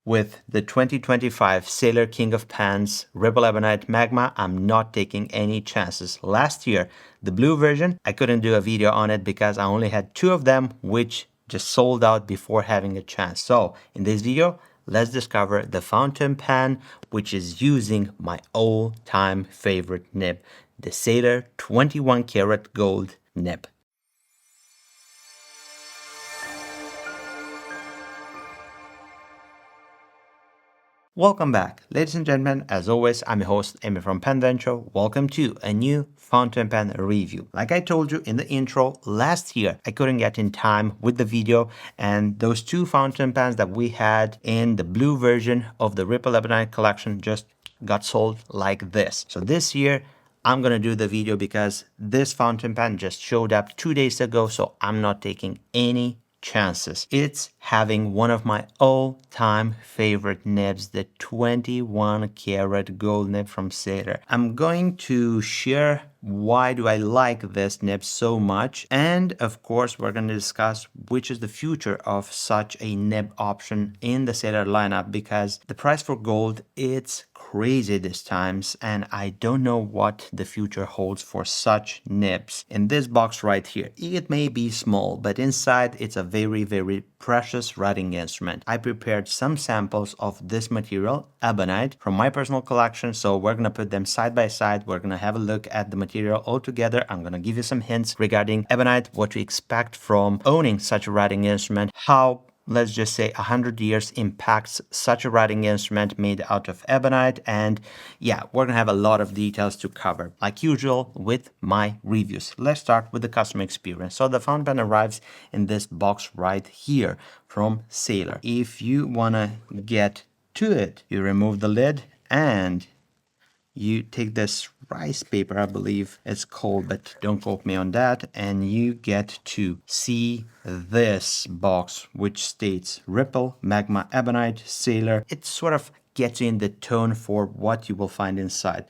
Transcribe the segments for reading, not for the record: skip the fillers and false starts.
with the 2025 Sailor King of Pans Ripple Ebonite Magma, I'm not taking any chances. Last year, the blue version, I couldn't do a video on it because I only had 2 of them, which just sold out before having a chance. So in this video, let's discover the fountain pen, which is using my all-time favorite nib, the Sailor 21 karat gold nib. Welcome back, ladies and gentlemen. As always, I'm your host, Amy from Penventure. Welcome to a new fountain pen review. Like I told you in the intro, last year I couldn't get in time with the video, and those 2 fountain pens that we had in the blue version of the Ripple Ebonite collection just got sold like this. So this year, I'm gonna do the video because this fountain pen just showed up 2 days ago, so I'm not taking any chances. It's having one of my all-time favorite nibs, the 21 karat gold nib from Sailor. I'm going to share why do I like this nib so much, and of course we're going to discuss which is the future of such a nib option in the Sailor lineup, because the price for gold, it's crazy these times, and I don't know what the future holds for such nibs. In this box right here, it may be small, but inside it's a very precious writing instrument. I prepared some samples of this material, Ebonite, from my personal collection, so we're gonna put them side by side. We're gonna have a look at the material all together. I'm gonna give you some hints regarding Ebonite, what to expect from owning such a writing instrument, how, let's just say, 100 years impacts such a writing instrument made out of Ebonite. And yeah, we're gonna have a lot of details to cover, like usual with my reviews. Let's start with the customer experience. So the fountain pen arrives in this box right here from Sailor. If you wanna get to it, you remove the lid and you take this rice paper, I believe it's called, but don't quote me on that, and you get to see this box which states Ripple Magma Ebonite Sailor. It sort of gets you in the tone for what you will find inside.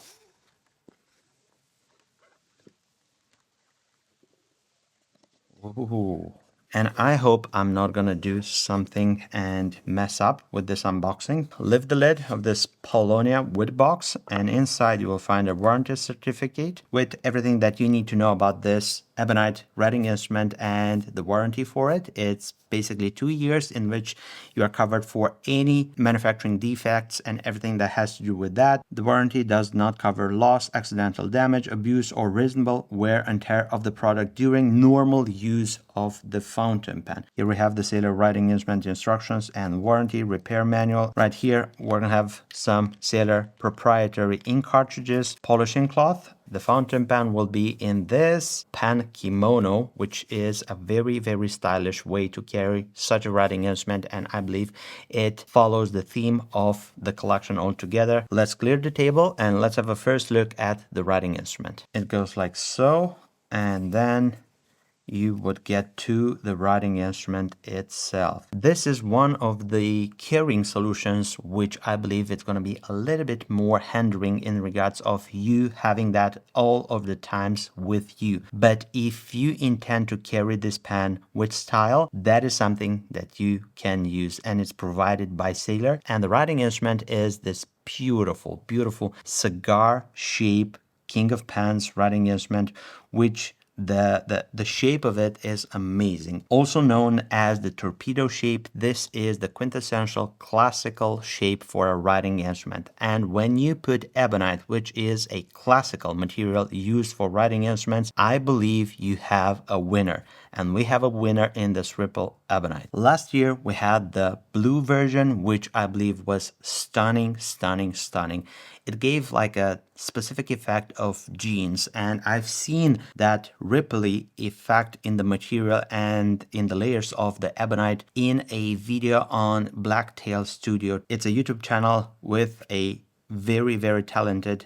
Ooh. And I hope I'm not gonna do something and mess up with this unboxing. Lift the lid of this Polonia wood box, and inside you will find a warranty certificate with everything that you need to know about this Ebonite writing instrument and the warranty for it. It's basically 2 years in which you are covered for any manufacturing defects and everything that has to do with that. The warranty does not cover loss, accidental damage, abuse, or reasonable wear and tear of the product during normal use of the fountain pen. Here we have the Sailor writing instrument instructions and warranty repair manual. Right here, we're gonna have some Sailor proprietary ink cartridges, polishing cloth. The fountain pen will be in this pen kimono, which is a very stylish way to carry such a writing instrument, and I believe it follows the theme of the collection altogether. Let's clear the table and let's have a first look at the writing instrument. It goes like so, and then you would get to the writing instrument itself. This is one of the carrying solutions which I believe it's going to be a little bit more hindering in regards of you having that all of the times with you. But if you intend to carry this pen with style, that is something that you can use, and it's provided by Sailor. And the writing instrument is this beautiful cigar shape King of Pens writing instrument, which the shape of it is amazing. Also known as the torpedo shape, this is the quintessential classical shape for a writing instrument. And when you put Ebonite, which is a classical material used for writing instruments, I believe you have a winner. And we have a winner in this Ripple Ebonite. Last year, we had the blue version, which I believe was stunning. It gave like a specific effect of jeans, and I've seen that ripply effect in the material and in the layers of the Ebonite in a video on Blacktail Studio. It's a YouTube channel with a very talented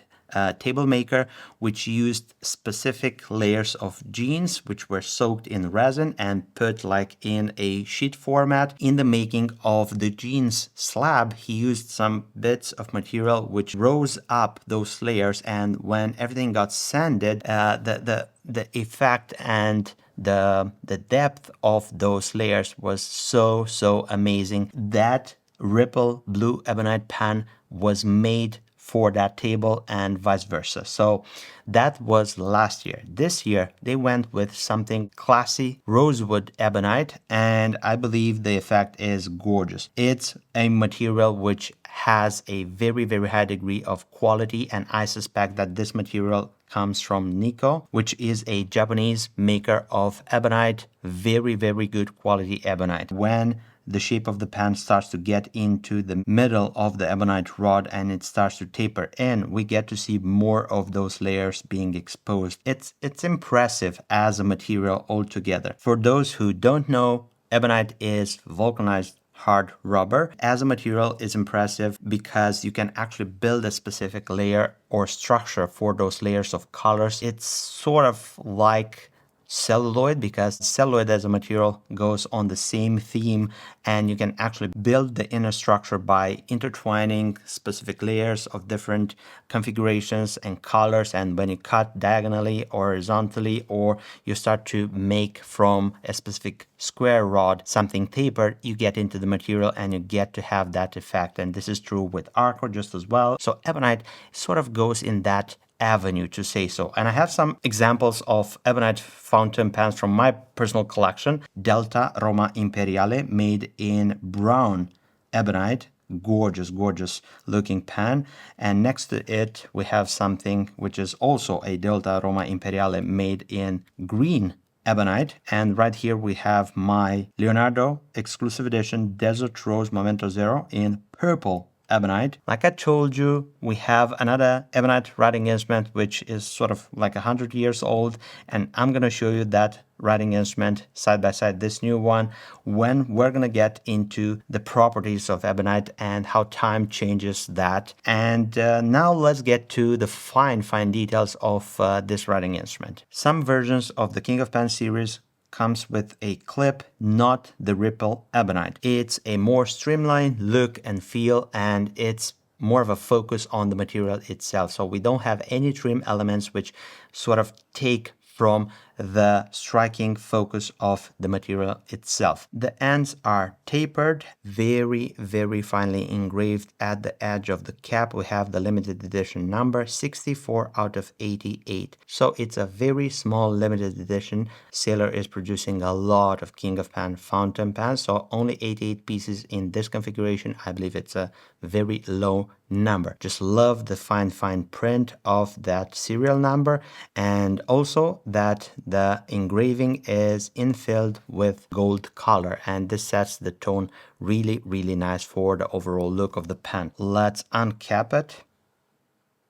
table maker, which used specific layers of jeans which were soaked in resin and put like in a sheet format. In the making of the jeans slab, he used some bits of material which rose up those layers, and when everything got sanded, the effect and the depth of those layers was so amazing. That Ripple Blue Ebonite pan was made for that table and vice versa. So that was last year. This year, they went with something classy, rosewood ebonite, and I believe the effect is gorgeous. It's a material which has a very, very high degree of quality, and I suspect that this material comes from Nikko, which is a Japanese maker of ebonite, very, very good quality ebonite. When the shape of the pan starts to get into the middle of the ebonite rod and it starts to taper in, we get to see more of those layers being exposed. It's impressive as a material altogether. For those who don't know, ebonite is vulcanized hard rubber. As a material is impressive because you can actually build a specific layer or structure for those layers of colors. It's sort of like celluloid, because celluloid as a material goes on the same theme, and you can actually build the inner structure by intertwining specific layers of different configurations and colors. And when you cut diagonally or horizontally, or you start to make from a specific square rod something tapered, you get into the material and you get to have that effect. And this is true with Arco just as well. So ebonite sort of goes in that avenue, to say so. And I have some examples of ebonite fountain pans from my personal collection. Delta Roma Imperiale, made in brown ebonite. Gorgeous, gorgeous looking pan. And next to it, we have something which is also a Delta Roma Imperiale made in green ebonite. And right here we have my Leonardo exclusive edition Desert Rose Momento Zero in purple ebonite. Like I told you, we have another ebonite writing instrument which is sort of like 100 years old, and I'm going to show you that writing instrument side by side, this new one, when we're going to get into the properties of ebonite and how time changes that. And now let's get to the fine details of this writing instrument. Some versions of the King of Pans series comes with a clip, not the Ripple Ebonite. It's a more streamlined look and feel, and it's more of a focus on the material itself. So we don't have any trim elements which sort of take from the striking focus of the material itself. The ends are tapered, very, very finely engraved. At the edge of the cap, we have the limited edition number 64 out of 88. So it's a very small limited edition. Sailor is producing a lot of King of Pan fountain pans, so only 88 pieces in this configuration. I believe it's a very low number. Just love the fine print of that serial number, and also that the engraving is infilled with gold color, and this sets the tone really, really nice for the overall look of the pen. Let's uncap it.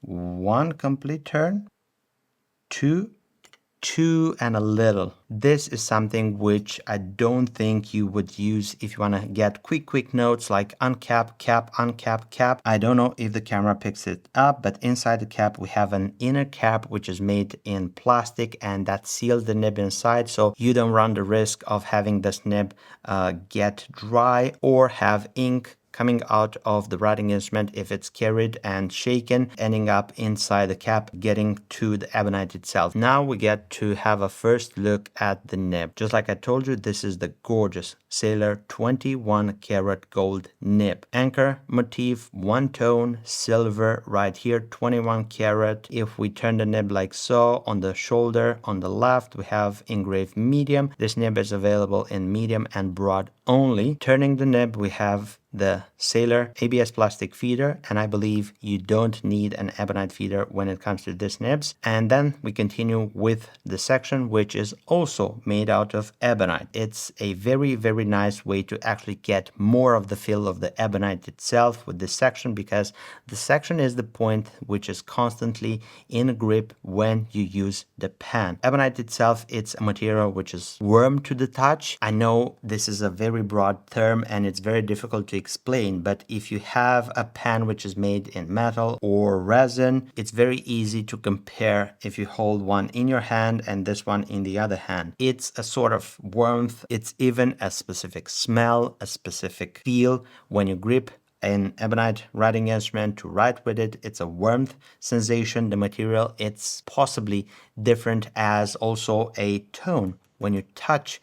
One complete turn, two and a little. This is something which I don't think you would use if you want to get quick notes like uncap, cap, uncap, cap. I don't know if the camera picks it up, but inside the cap we have an inner cap which is made in plastic, and that seals the nib inside, so you don't run the risk of having this nib get dry or have ink coming out of the writing instrument if it's carried and shaken, ending up inside the cap, getting to the ebonite itself. Now we get to have a first look at the nib. Just like I told you, this is the gorgeous Sailor 21 karat gold nib. Anchor motif, one tone, silver right here, 21 karat. If we turn the nib like so, on the shoulder on the left we have engraved medium. This nib is available in medium and broad only. Turning the nib, we have the Sailor ABS plastic feeder, and I believe you don't need an ebonite feeder when it comes to this nibs. And then we continue with the section which is also made out of ebonite. It's a very, very nice way to actually get more of the feel of the ebonite itself with this section, because the section is the point which is constantly in grip when you use the pan. Ebonite itself, it's a material which is warm to the touch. I know this is a very broad term and it's very difficult to explain, but if you have a pan which is made in metal or resin, it's very easy to compare if you hold one in your hand and this one in the other hand. It's a sort of warmth, it's even a specific smell, a specific feel when you grip an ebonite writing instrument to write with it. It's a warmth sensation. The material, it's possibly different as also a tone. When you touch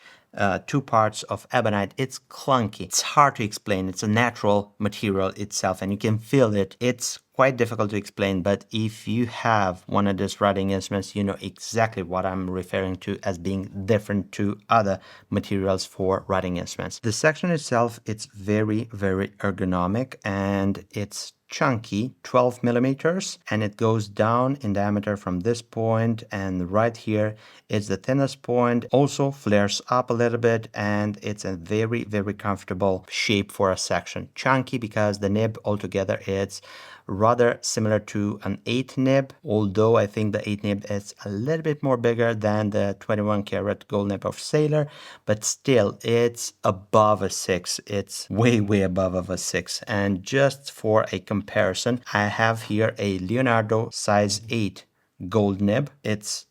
two parts of ebonite, it's clunky. It's hard to explain. It's a natural material itself, and you can feel it. It's quite difficult to explain, but if you have one of these writing instruments, you know exactly what I'm referring to as being different to other materials for writing instruments. The section itself, it's very, very ergonomic, and it's chunky, 12 millimeters, and it goes down in diameter from this point, and right here is the thinnest point. Also flares up a little bit, and it's a very, very comfortable shape for a section. Chunky because the nib altogether is rather similar to an 8 nib, although I think the 8 nib is a little bit more bigger than the 21 karat gold nib of Sailor, but still it's above a 6. It's way, way above of a 6. And just for a comparison, I have here a Leonardo size 8 gold nib. It's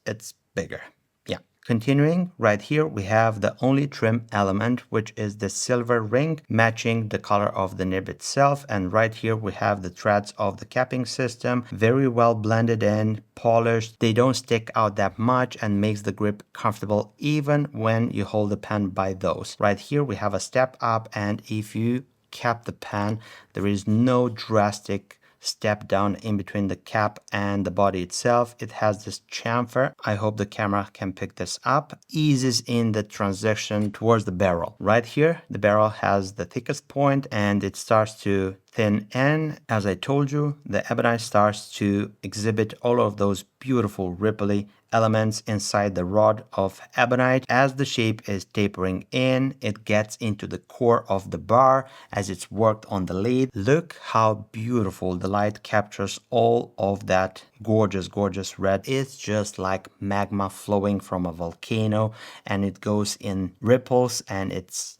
bigger. Yeah. Continuing, right here we have the only trim element, which is the silver ring matching the color of the nib itself. And right here we have the threads of the capping system, very well blended in, polished. They don't stick out that much and makes the grip comfortable even when you hold the pen by those. Right here we have a step up, and if you cap the pen, there is no drastic step down in between the cap and the body itself. It has this chamfer. I hope the camera can pick this up. Eases in the transition towards the barrel. Right here, the barrel has the thickest point, and it starts to thin in. As I told you, the ebonite starts to exhibit all of those beautiful ripply elements inside the rod of ebonite. As the shape is tapering in, it gets into the core of the bar as it's worked on the lathe. Look how beautiful the light captures all of that gorgeous, gorgeous red. It's just like magma flowing from a volcano, and it goes in ripples, and it's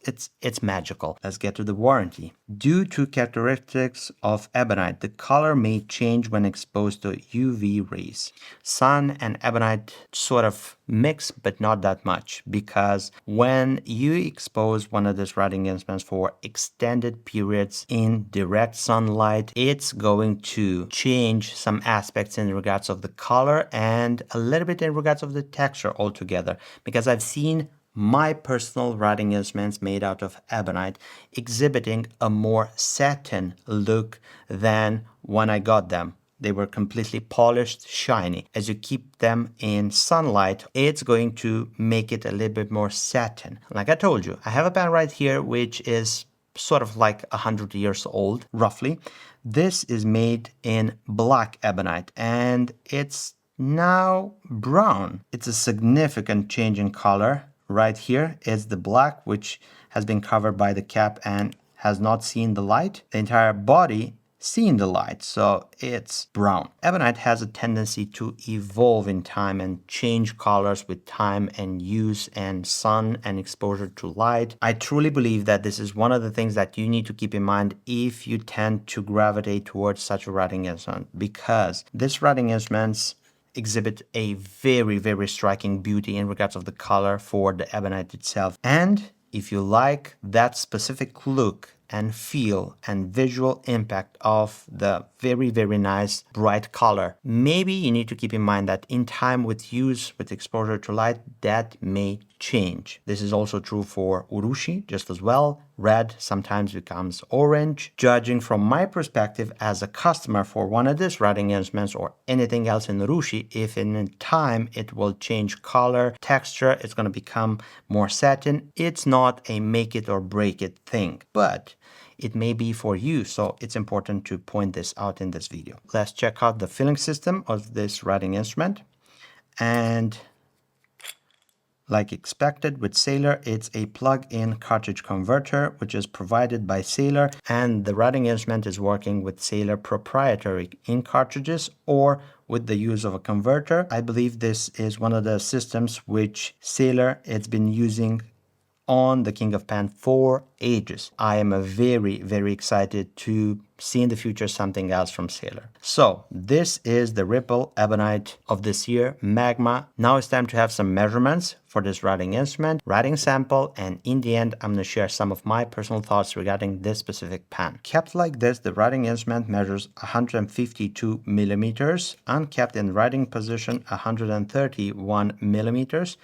magical. Let's get to the warranty. Due to characteristics of ebonite, the color may change when exposed to UV rays. Sun and ebonite sort of mix, but not that much, because when you expose one of these writing instruments for extended periods in direct sunlight, it's going to change some aspects in regards of the color and a little bit in regards of the texture altogether, because I've seen my personal writing instruments made out of ebonite exhibiting a more satin look than when I got them. They were completely polished, shiny. As you keep them in sunlight, it's going to make it a little bit more satin. Like I told you, I have a pen right here which is sort of like 100 years old, roughly. This is made in black ebonite, and it's now brown. It's a significant change in color. Right here is the black, which has been covered by the cap and has not seen the light. The entire body seen the light, so it's brown. Ebonite has a tendency to evolve in time and change colors with time and use and sun and exposure to light. I truly believe that this is one of the things that you need to keep in mind if you tend to gravitate towards such a writing instrument, because this writing instruments exhibit a very, very striking beauty in regards of the color for the ebonite itself. And if you like that specific look and feel and visual impact of the very, very nice bright color, maybe you need to keep in mind that in time with use, with exposure to light, that may change. This is also true for urushi just as well. Red sometimes becomes orange. Judging from my perspective as a customer for one of these writing instruments or anything else in urushi, if in time it will change color, texture, it's going to become more satin. It's not a make it or break it thing, but it may be for you, so it's important to point this out in this video. Let's check out the filling system of this writing instrument. And like expected with Sailor, it's a plug-in cartridge converter, which is provided by Sailor, and the writing instrument is working with Sailor proprietary ink cartridges or with the use of a converter. I believe this is one of the systems which Sailor has been using on the King of Pen for ages. I am very, very excited to see in the future something else from Sailor. So this is the Ripple Ebonite of this year, Magma. Now it's time to have some measurements for this writing instrument, writing sample, and in the end, I'm going to share some of my personal thoughts regarding this specific pen. Kept like this, the writing instrument measures 152 millimeters, unkept in writing position 131 millimeters,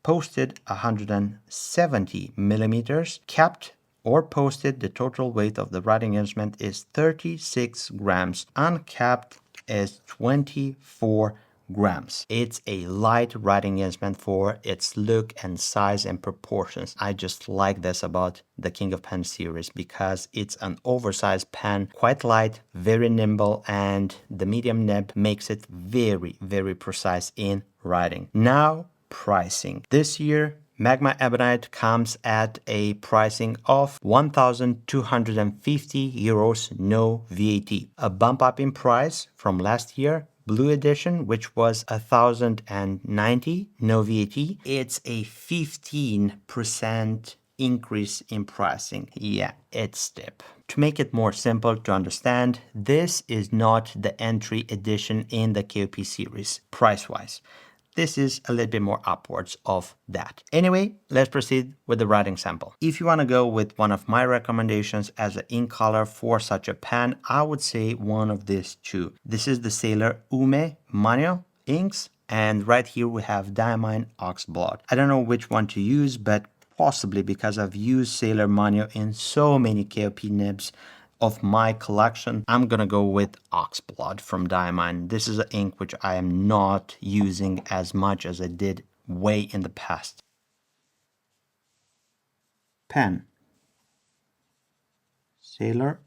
posted 170 millimeters. Capped or posted, the total weight of the writing instrument is 36 grams. Uncapped is 24 grams. It's a light writing instrument for its look and size and proportions. I just like this about the King of Pen series because it's an oversized pen, quite light, very nimble, and the medium nib makes it very, very precise in writing. Now, pricing. This year, Magma Ebonite comes at a pricing of 1,250 euros, no VAT. A bump up in price from last year. Blue edition, which was 1,090, no VAT. It's a 15% increase in pricing. Yeah, it's steep. To make it more simple to understand, this is not the entry edition in the KoP series, price-wise. This is a little bit more upwards of that. Anyway, let's proceed with the writing sample. If you want to go with one of my recommendations as an ink color for such a pen, I would say one of these two. This is the Sailor Ume Manual inks, and right here we have Diamine Oxblood. I don't know which one to use, but possibly because I've used Sailor Manual in so many KoP nibs of my collection, I'm gonna go with Oxblood from Diamine. This is an ink which I am not using as much as I did way in the past. Pen. Sailor.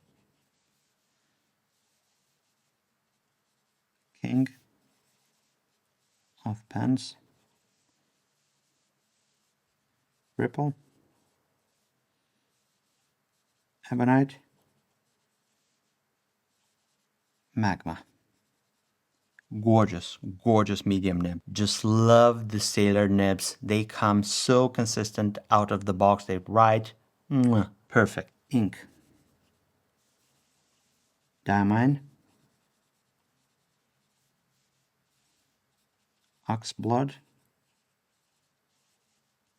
King of Pens. Ripple Ebonite Magma. Gorgeous, gorgeous medium nib. Just love the Sailor nibs. They come so consistent out of the box. They write. Perfect. Ink. Diamine. Oxblood.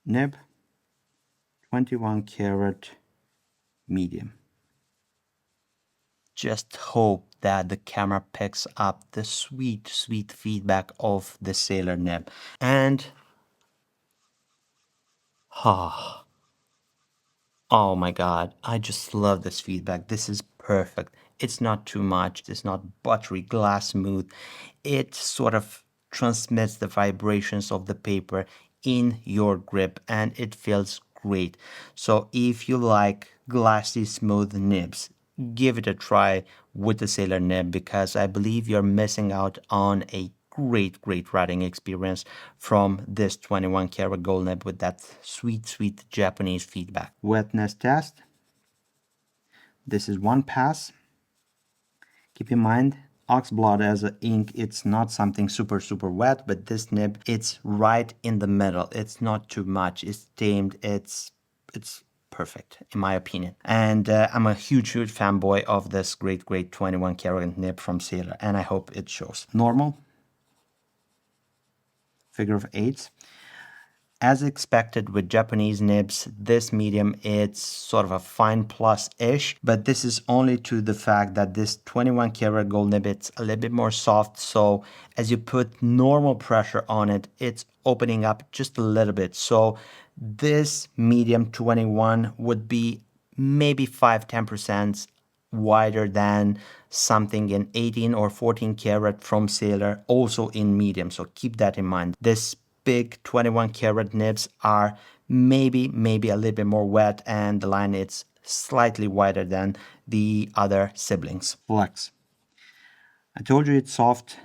Nib. 21 karat medium. Just hope that the camera picks up the sweet, sweet feedback of the Sailor nib. And oh my God, I just love this feedback. This is perfect. It's not too much. It's not buttery glass smooth. It sort of transmits the vibrations of the paper in your grip and it feels great. So if you like glassy smooth nibs, give it a try with the Sailor nib because I believe you're missing out on a great, great writing experience from this 21 karat gold nib with that sweet, sweet Japanese feedback. Wetness test. This is one pass. Keep in mind, Oxblood as an ink, it's not something super, super wet, but this nib, it's right in the middle. It's not too much. It's tamed. It's perfect, in my opinion. And I'm a huge, huge fanboy of this great, great 21 karat nib from Sailor, and I hope it shows. Normal. Figure of eights. As expected with Japanese nibs, this medium, it's sort of a fine plus-ish, but this is only to the fact that this 21 karat gold nib, it's a little bit more soft, so as you put normal pressure on it, it's opening up just a little bit. So this medium 21 would be maybe 5-10% wider than something in 18 or 14 karat from Sailor, also in medium, so keep that in mind. This big 21 karat nibs are maybe a little bit more wet and the line is slightly wider than the other siblings. Flex. I told you it's soft.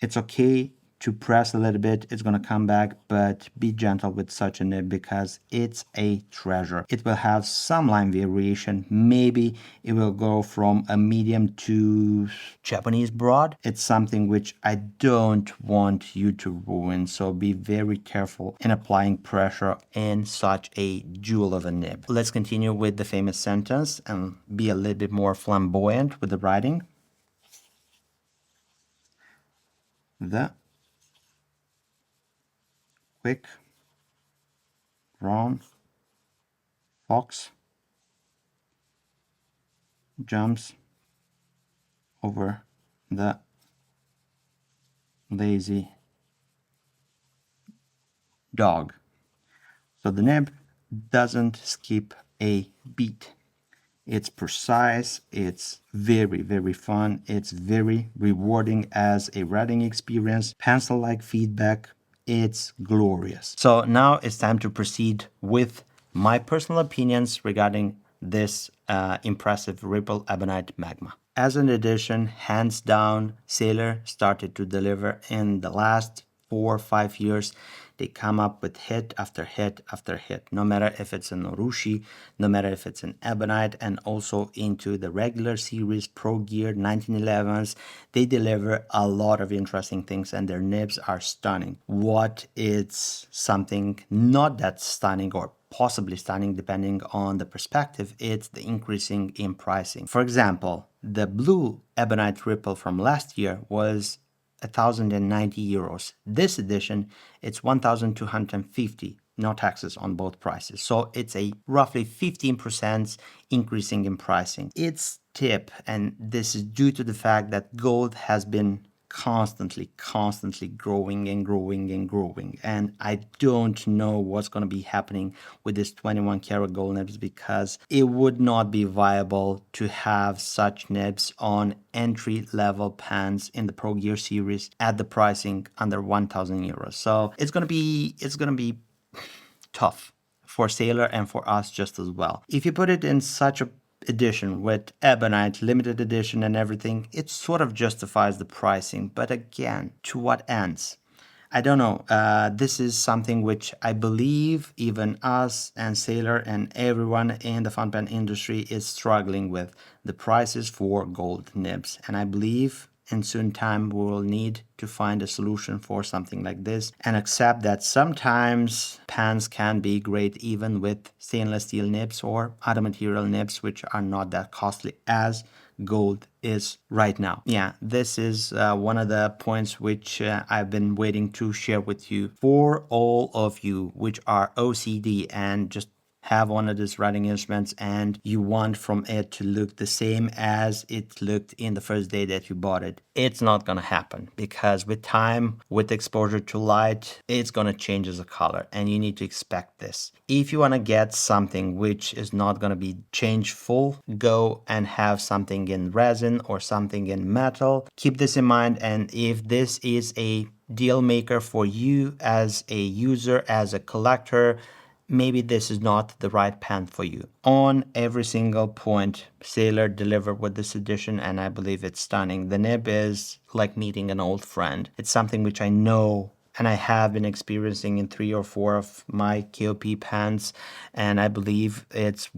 It's okay to press a little bit. It's gonna come back, but be gentle with such a nib because it's a treasure. It will have some line variation. Maybe it will go from a medium to Japanese broad. It's something which I don't want you to ruin, so be very careful in applying pressure in such a jewel of a nib. Let's continue with the famous sentence and be a little bit more flamboyant with the writing. The quick brown fox jumps over the lazy dog. So the nib doesn't skip a beat. It's precise, it's very, very fun, it's very rewarding as a writing experience, pencil-like feedback, it's glorious. So now it's time to proceed with my personal opinions regarding this impressive Ripple Ebonite Magma. As an addition, hands down, Sailor started to deliver in the last 4 or 5 years. They come up with hit after hit after hit, no matter if it's an Urushi, no matter if it's an Ebonite, and also into the regular series, Pro Gear, 1911s. They deliver a lot of interesting things and their nibs are stunning. What is something not that stunning or possibly stunning depending on the perspective, it's the increasing in pricing. For example, the blue Ebonite Ripple from last year was 1,090 euros. This edition, it's 1,250, no taxes on both prices. So it's a roughly 15% increasing in pricing. It's tip, and this is due to the fact that gold has been constantly growing and growing and growing. And I don't know what's going to be happening with this 21 karat gold nibs, because it would not be viable to have such nibs on entry level pans in the Pro Gear series at the pricing under 1,000 euros. So it's going to be tough for Sailor and for us just as well. If you put it in such a edition with Ebonite, limited edition and everything, it sort of justifies the pricing. But again, to what ends? I don't know. This is something which I believe even us and Sailor and everyone in the fun pen industry is struggling with, the prices for gold nibs. And I believe in soon time we will need to find a solution for something like this and accept that sometimes pans can be great even with stainless steel nibs or other material nibs which are not that costly as gold is right now. Yeah, this is one of the points which I've been waiting to share with you. For all of you which are OCD and just have one of these writing instruments and you want from it to look the same as it looked in the first day that you bought it, it's not gonna happen, because with time, with exposure to light, it's gonna change as a color, and you need to expect this. If you want to get something which is not gonna be changed full, go and have something in resin or something in metal. Keep this in mind, and if this is a deal maker for you as a user, as a collector, maybe this is not the right pen for you. On every single point, Sailor delivered with this edition, and I believe it's stunning. The nib is like meeting an old friend. It's something which I know and I have been experiencing in 3 or 4 of my KoP pens, and I believe it's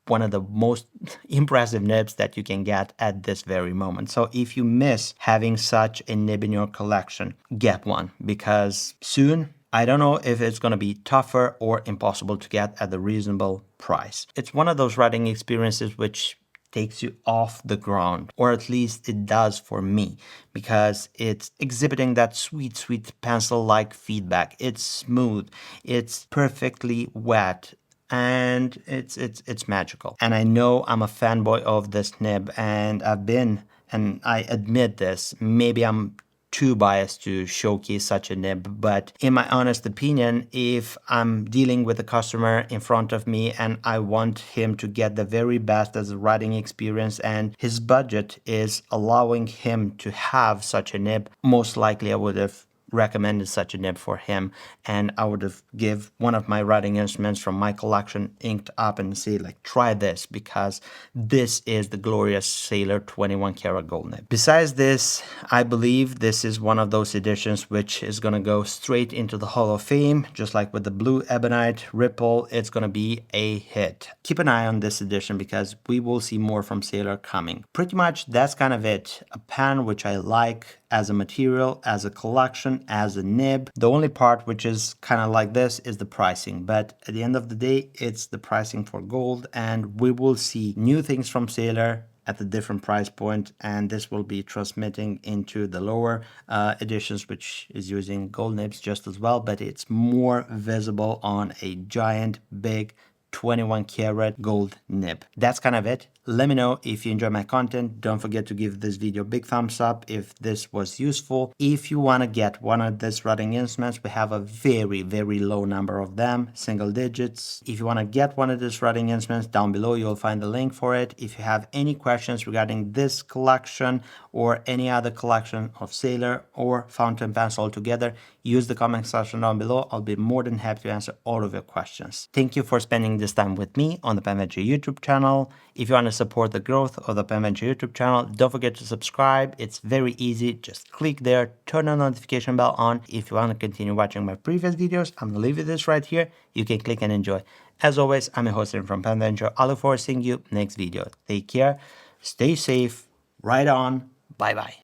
one of the most impressive nibs that you can get at this very moment. So if you miss having such a nib in your collection, get one, because soon, I don't know if it's going to be tougher or impossible to get at a reasonable price. It's one of those writing experiences which takes you off the ground, or at least it does for me, because it's exhibiting that sweet pencil-like feedback. It's smooth, it's perfectly wet, and it's magical. And I know I'm a fanboy of this nib, and I've been, and I admit this, maybe I'm too biased to showcase such a nib, but in my honest opinion, if I'm dealing with a customer in front of me and I want him to get the very best as a writing experience and his budget is allowing him to have such a nib, most likely I would have recommended such a nib for him, and I would have give one of my writing instruments from my collection inked up and say, like, try this, because this is the glorious Sailor 21 karat gold nib. Besides this, I believe this is one of those editions which is going to go straight into the Hall of Fame, just like with the blue Ebonite Ripple. It's going to be a hit. Keep an eye on this edition, because we will see more from Sailor coming. Pretty much that's kind of it. A pen which I like as a material, as a collection, as a nib. The only part which is kind of like this is the pricing, but at the end of the day, it's the pricing for gold, and we will see new things from Sailor at the different price point, and this will be transmitting into the lower editions, which is using gold nibs just as well, but it's more visible on a giant big 21 karat gold nib. That's kind of it. Let me know if you enjoy my content. Don't forget to give this video a big thumbs up if this was useful. If you want to get one of these routing instruments, we have a very, very low number of them, single digits. If you want to get one of these routing instruments, down below you'll find the link for it. If you have any questions regarding this collection or any other collection of Sailor or fountain pens altogether, use the comment section down below. I'll be more than happy to answer all of your questions. Thank you for spending this time with me on the PenVenture YouTube channel. If you want to support the growth of the PenVenture YouTube channel, don't forget to subscribe. It's very easy. Just click there, turn the notification bell on. If you want to continue watching my previous videos, I'm going to leave you this right here. You can click and enjoy. As always, I'm your host from PenVenture. I look forward to seeing you next video. Take care, stay safe, right on, bye-bye.